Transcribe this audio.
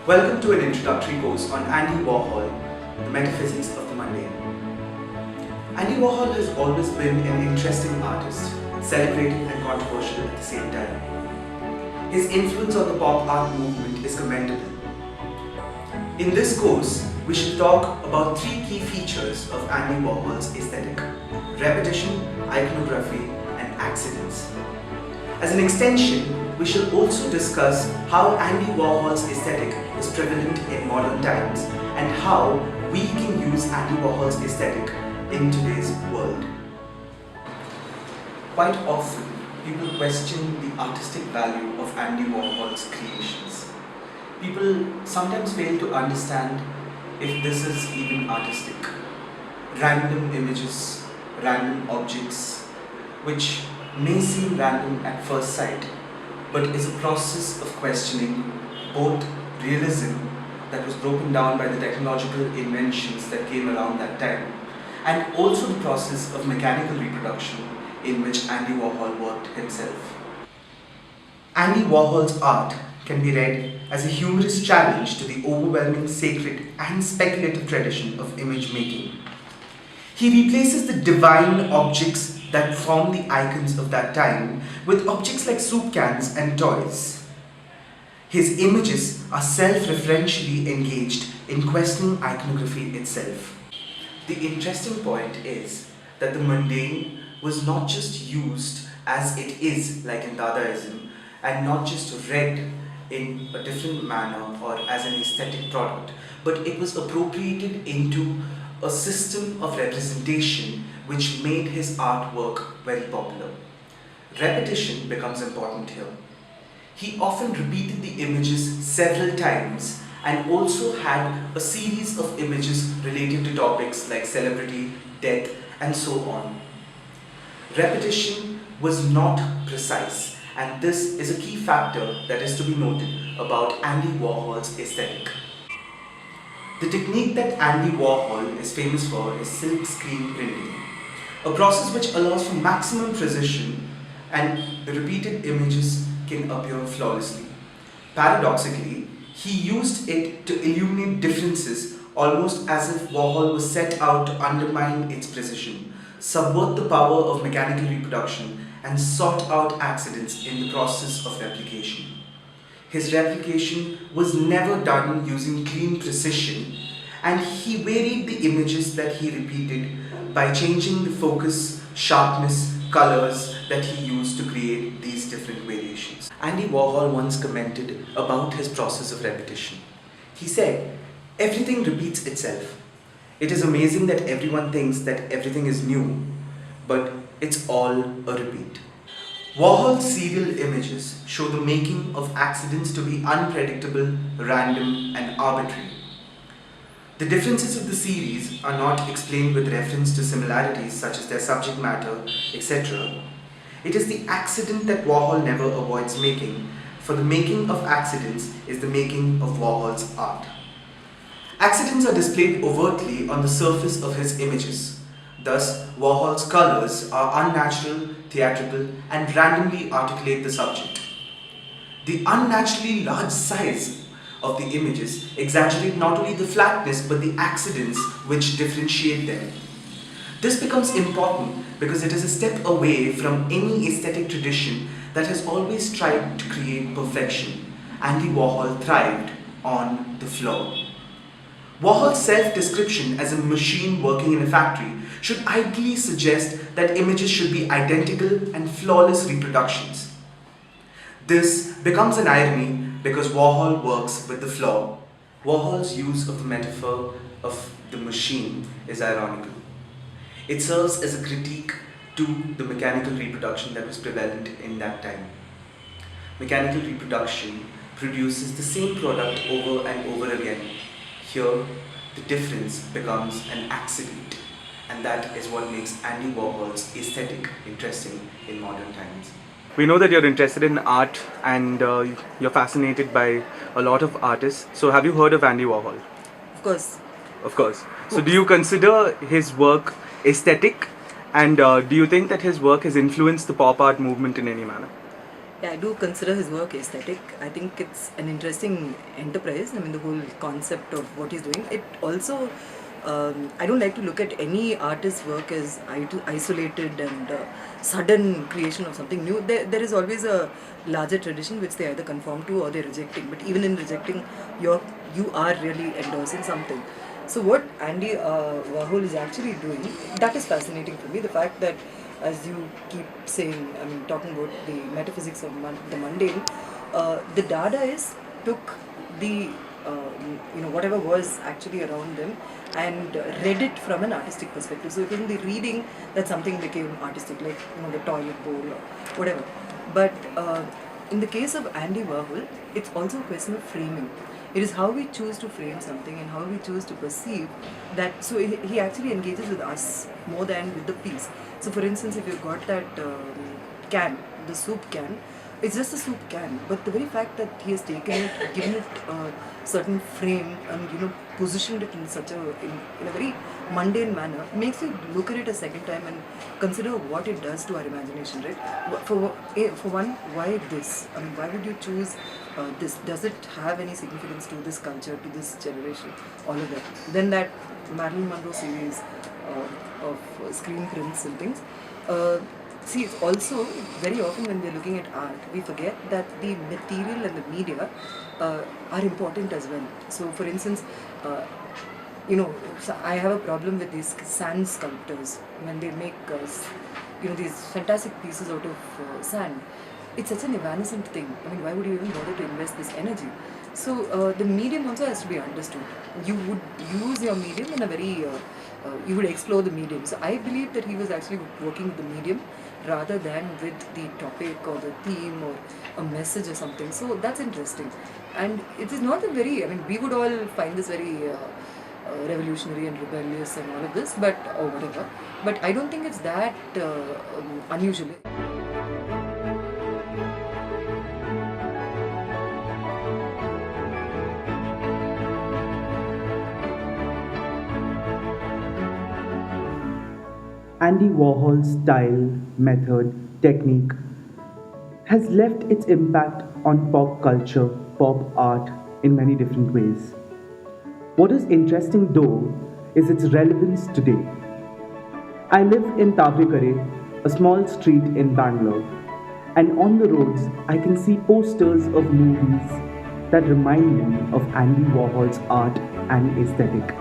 Welcome to an introductory course on Andy Warhol, the metaphysics of the mundane. Andy Warhol has always been an interesting artist, celebrated and controversial at the same time. His influence on the pop art movement is commendable. In this course, we shall talk about three key features of Andy Warhol's aesthetic: repetition, iconography, and accidents. As an extension, we shall also discuss how Andy Warhol's aesthetic is prevalent in modern times and how we can use Andy Warhol's aesthetic in today's world. Quite often, people question the artistic value of Andy Warhol's creations. People sometimes fail to understand if this is even artistic. Random images, random objects, which may seem random at first sight, but is a process of questioning both realism that was broken down by the technological inventions that came around that time, and also the process of mechanical reproduction in which Andy Warhol worked himself. Andy Warhol's art can be read as a humorous challenge to the overwhelming sacred and speculative tradition of image making. He replaces the divine objects that form the icons of that time with objects like soup cans and toys. His images are self-referentially engaged in questioning iconography itself. The interesting point is that the mundane was not just used as it is like in Dadaism, and not just read in a different manner or as an aesthetic product, but it was appropriated into a system of representation which made his artwork very popular. Repetition becomes important here. He often repeated the images several times and also had a series of images related to topics like celebrity, death, and so on. Repetition was not precise, and this is a key factor that is to be noted about Andy Warhol's aesthetic. The technique that Andy Warhol is famous for is silk screen printing, a process which allows for maximum precision and the repeated images can appear flawlessly. Paradoxically, he used it to illuminate differences almost as if Warhol was set out to undermine its precision, subvert the power of mechanical reproduction, and sought out accidents in the process of replication. His replication was never done using clean precision, and he varied the images that he repeated by changing the focus, sharpness, colors that he used to create these different variations. Andy Warhol once commented about his process of repetition. He said, "Everything repeats itself. It is amazing that everyone thinks that everything is new, but it's all a repeat." Warhol's serial images show the making of accidents to be unpredictable, random, and arbitrary. The differences of the series are not explained with reference to similarities such as their subject matter, etc. It is the accident that Warhol never avoids making, for the making of accidents is the making of Warhol's art. Accidents are displayed overtly on the surface of his images. Thus, Warhol's colors are unnatural, theatrical, and randomly articulate the subject. The unnaturally large size of the images exaggerate not only the flatness but the accidents which differentiate them. This becomes important because it is a step away from any aesthetic tradition that has always tried to create perfection. Andy Warhol thrived on the flaw. Warhol's self-description as a machine working in a factory should ideally suggest that images should be identical and flawless reproductions. This becomes an irony because Warhol works with the flaw. Warhol's use of the metaphor of the machine is ironical. It serves as a critique to the mechanical reproduction that was prevalent in that time. Mechanical reproduction produces the same product over and over again. Here, the difference becomes an accident, and that is what makes Andy Warhol's aesthetic interesting in modern times. We know that you're interested in art and you're fascinated by a lot of artists. So have you heard of Andy Warhol? Of course. Of course. So do you consider his work aesthetic, and do you think that his work has influenced the pop art movement in any manner? Yeah, I do consider his work aesthetic. I think it's an interesting enterprise. I mean, the whole concept of what he's doing. It also, I don't like to look at any artist's work as isolated and sudden creation of something new. There is always a larger tradition which they either conform to or they're rejecting. But even in rejecting, you are really endorsing something. So what Andy Warhol is actually doing, that is fascinating for me. The fact that, as you keep saying, I mean, talking about the metaphysics of the mundane, the Dadaists took the whatever was actually around them and read it from an artistic perspective. So it was in the reading that something became artistic, like the toilet bowl or whatever. But in the case of Andy Warhol, it's also a question of framing. It is how we choose to frame something and how we choose to perceive that. So he actually engages with us more than with the piece. So, for instance, if you've got that can, the soup can, it's just a soup can, but the very fact that he has taken it, given it a certain frame, and positioned it in such in a very mundane manner, makes you look at it a second time and consider what it does to our imagination, right? For one, why this? I mean, why would you choose this? Does it have any significance to this culture, to this generation? All of that. Then that Marilyn Monroe series of screen prints and things. See, it's also very often when we're looking at art, we forget that the material and the media are important as well. So, for instance, so I have a problem with these sand sculptors when they make these fantastic pieces out of sand. It's such an evanescent thing. I mean, why would you even bother to invest this energy? So the medium also has to be understood. You would use your medium in a very you would explore the medium. So I believe that he was actually working with the medium rather than with the topic or the theme or a message or something. So that's interesting. And it is not a very, I mean, we would all find this very revolutionary and rebellious and all of this, but or whatever. But I don't think it's that unusual. Andy Warhol's style, method, technique has left its impact on pop culture, pop art in many different ways. What is interesting though is its relevance today. I live in Tavrikare, a small street in Bangalore, and on the roads I can see posters of movies that remind me of Andy Warhol's art and aesthetic.